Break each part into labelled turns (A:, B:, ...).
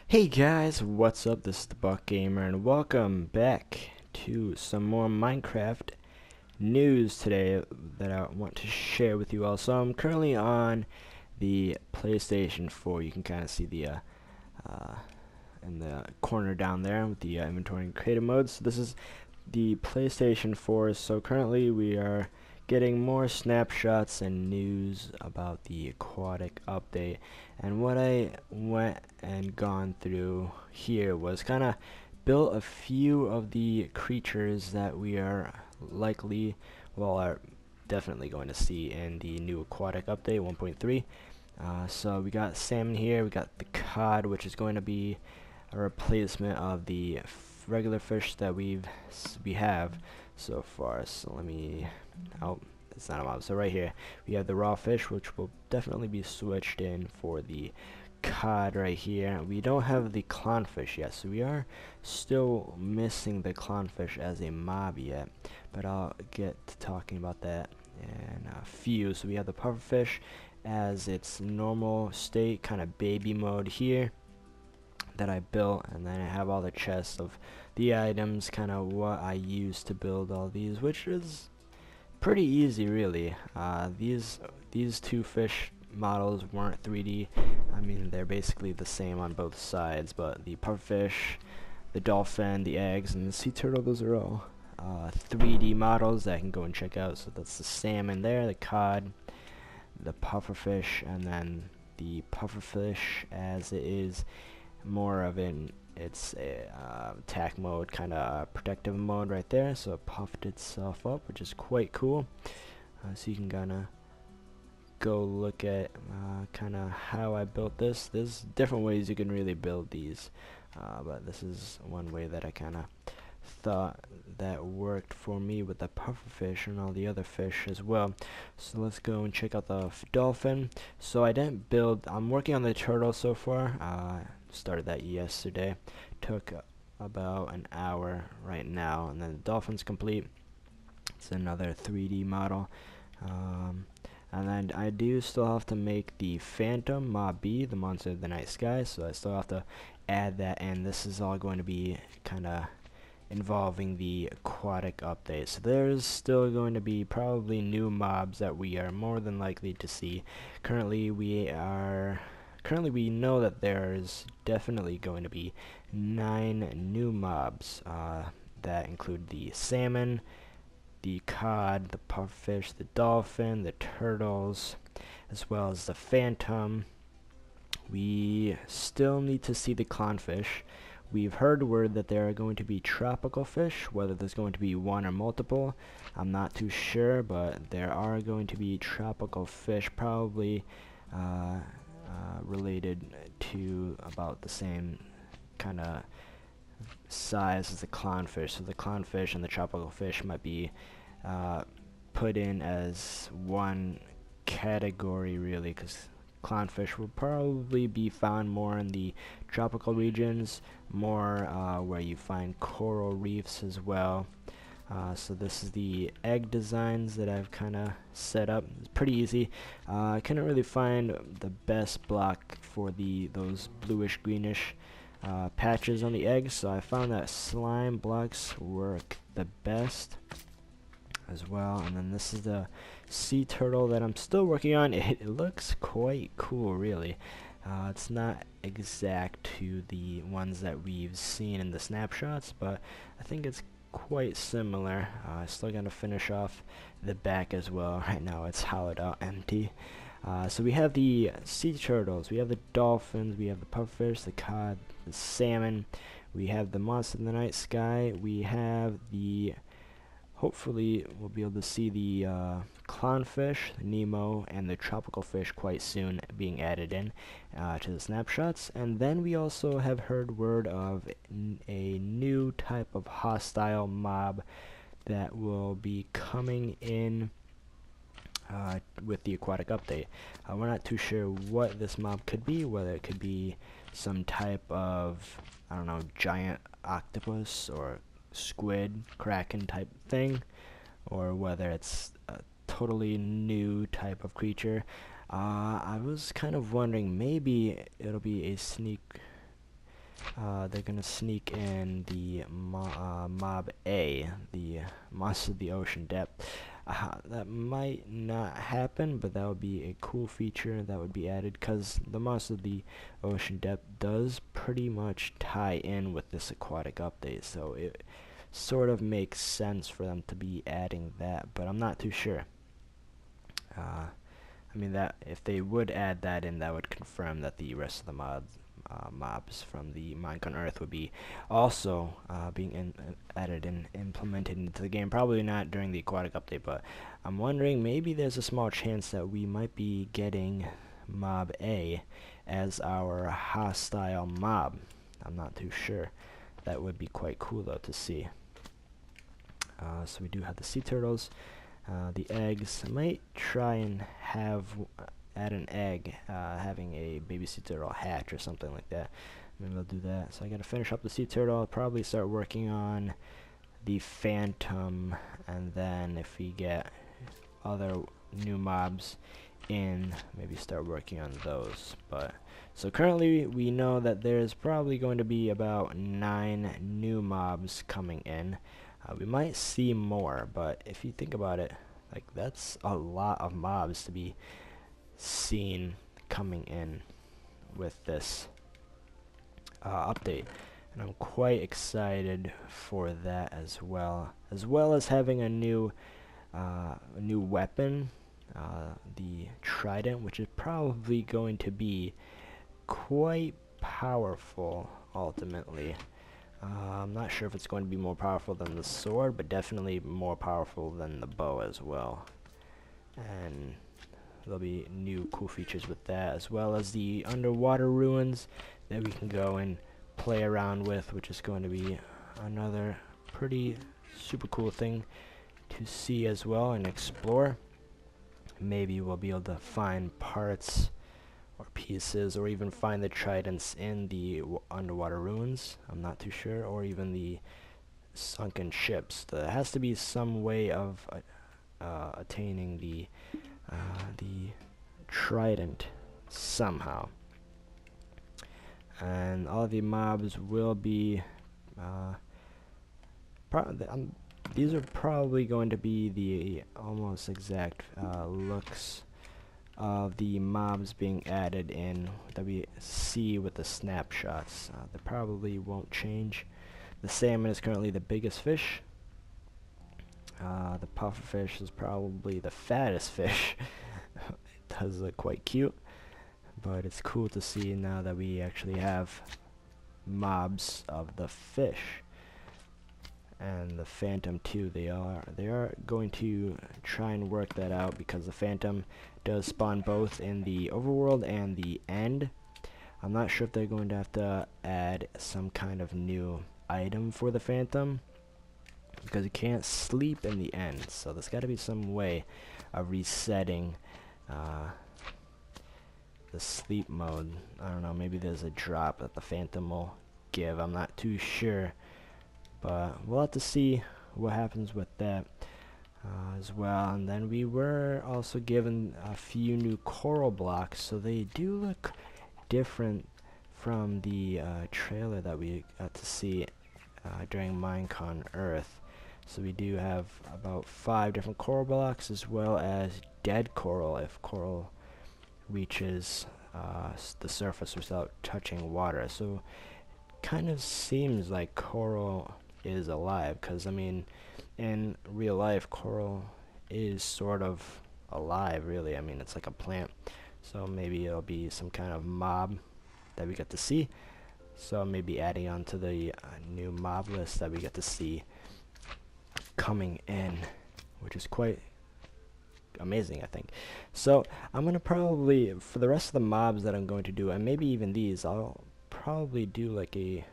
A: Hey guys, what's up? This is the Buck Gamer, and welcome back to some more Minecraft news today that I want to share with you all. So I'm currently on the PlayStation 4. You can kind of see the uh, in the corner down there with the inventory and creative mode. So this is the PlayStation 4. So currently we are getting more snapshots and news about the Aquatic update. And what I went and gone through here was kind of built a few of the creatures that we are likely, well, are definitely going to see in the new Aquatic update 1.3. So we got salmon here, we got the cod, which is going to be a replacement of the regular fish that we have so far. So let me, oh, it's not a mob. So right here we have the raw fish, which will definitely be switched in for the cod right here. We don't have the clownfish yet, so we are still missing the clownfish as a mob yet, but I'll get to talking about that in a few. So we have the pufferfish as its normal state, kind of baby mode here that I built, and then I have all the chests of the items, kind of what I used to build all these, which is pretty easy really. These two fish models weren't 3D. I mean, they're basically the same on both sides, but the pufferfish, the dolphin, the eggs, and the sea turtle, those are all 3D models that I can go and check out. So that's the salmon there, the cod, the pufferfish, and then the pufferfish as it is more of an it's a attack mode, kind of protective mode right there. So it puffed itself up, which is quite cool. So you can kind of go look at kind of how I built this. There's different ways you can really build these, but this is one way that I kind of thought that worked for me with the pufferfish and all the other fish as well. So let's go and check out the dolphin. So I didn't build, I'm working on the turtle so far. Started that yesterday. Took about an hour right now, and then the dolphin's complete. It's another 3D model. And then I do still have to make the Phantom Mob B, the Monster of the Night Sky, so I still have to add that in. This is all going to be kind of involving the Aquatic update. So there's still going to be probably new mobs that we are more than likely to see. Currently we know that there's definitely going to be 9 new mobs that include the salmon, the cod, the pufferfish, the dolphin, the turtles, as well as the phantom. We still need to see the clownfish. We've heard word that there are going to be tropical fish. Whether there's going to be one or multiple, I'm not too sure, but there are going to be tropical fish, probably related to about the same kind of size as the clownfish. So the clownfish and the tropical fish might be put in as one category really, because clownfish will probably be found more in the tropical regions, more where you find coral reefs as well. So this is the egg designs that I've kind of set up. It's pretty easy. I couldn't really find the best block for those bluish greenish patches on the eggs, so I found that slime blocks work the best as well. And then this is the sea turtle that I'm still working on. It looks quite cool really. It's not exact to the ones that we've seen in the snapshots, but I think it's quite similar. Still gonna finish off the back as well. Right now it's hollowed out empty. So we have the sea turtles, we have the dolphins, we have the pufferfish, the cod, the salmon, we have the monster of the night sky, we have the, hopefully we'll be able to see the clownfish, Nemo, and the tropical fish quite soon being added in to the snapshots. And then we also have heard word of a new type of hostile mob that will be coming in with the Aquatic update. We're not too sure what this mob could be, whether it could be some type of, I don't know, giant octopus or squid, kraken type thing, or whether it's a totally new type of creature. I was kind of wondering maybe it'll be a sneak they're gonna sneak in the mob A, the monster of the ocean depth. That might not happen, but that would be a cool feature that would be added, because the monster of the ocean depth does pretty much tie in with this aquatic update, so it sort of makes sense for them to be adding that, but I'm not too sure. I mean, that if they would add that in, that would confirm that the rest of the mobs from the Minecraft Earth would be also being added and implemented into the game. Probably not during the aquatic update, but I'm wondering, maybe there's a small chance that we might be getting Mob A as our hostile mob. I'm not too sure. That would be quite cool though to see. So we do have the sea turtles. The eggs, I might try and add an egg, having a baby sea turtle hatch or something like that. Maybe I'll do that. So I gotta finish up the sea turtle. I'll probably start working on the phantom, and then if we get other new mobs in, maybe start working on those. But so currently we know that there's probably going to be about 9 new mobs coming in. We might see more, but if you think about it, like, that's a lot of mobs to be seen coming in with this update, and I'm quite excited for that as well as having a new weapon, the trident, which is probably going to be quite powerful ultimately. I'm not sure if it's going to be more powerful than the sword, but definitely more powerful than the bow as well. And there'll be new cool features with that, as well as the underwater ruins that we can go and play around with, which is going to be another pretty super cool thing to see as well and explore. Maybe we'll be able to find parts or pieces, or even find the tridents in the underwater ruins. I'm not too sure, or even the sunken ships. There has to be some way of attaining the trident somehow. And all the mobs will be these are probably going to be the almost exact looks of the mobs being added in that we see with the snapshots. They probably won't change. The salmon is currently the biggest fish. The pufferfish is probably the fattest fish. It does look quite cute, but it's cool to see now that we actually have mobs of the fish. And the phantom too, they are going to try and work that out, because the phantom does spawn both in the overworld and the end. I'm not sure if they're going to have to add some kind of new item for the phantom, because you can't sleep in the end, so there's got to be some way of resetting the sleep mode. I don't know, maybe there's a drop that the phantom will give. I'm not too sure, but we'll have to see what happens with that as well. And then we were also given a few new coral blocks, so they do look different from the trailer that we got to see during Minecon Earth. So we do have about 5 different coral blocks, as well as dead coral if coral reaches the surface without touching water. So kind of seems like coral is alive, because I mean, in real life coral is sort of alive, really. I mean, it's like a plant, so maybe it'll be some kind of mob that we get to see. So maybe adding on to the new mob list that we get to see coming in, which is quite amazing, I think. So I'm gonna probably, for the rest of the mobs that I'm going to do, and maybe even these, I'll probably do like a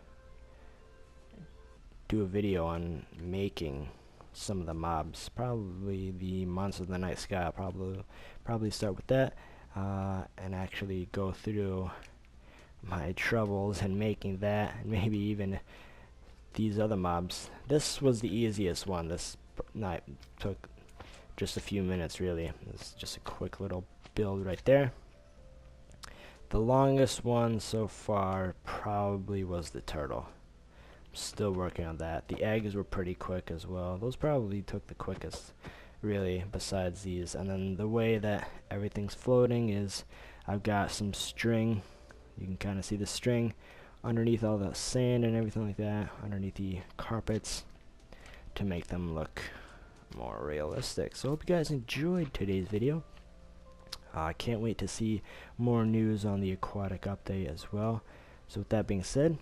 A: video on making some of the mobs. Probably the monsters of the night sky. I'll probably start with that and actually go through my troubles in making that, and maybe even these other mobs. This was the easiest one. This night took just a few minutes, really. It's just a quick little build right there. The longest one so far probably was the turtle. I'm still working on that. The eggs were pretty quick as well. Those probably took the quickest, really, besides these. And then the way that everything's floating is I've got some string. You can kind of see the string underneath all the sand and everything like that, underneath the carpets, to make them look more realistic. So I hope you guys enjoyed today's video. I can't wait to see more news on the aquatic update as well. So with that being said,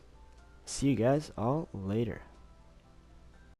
A: see you guys all later.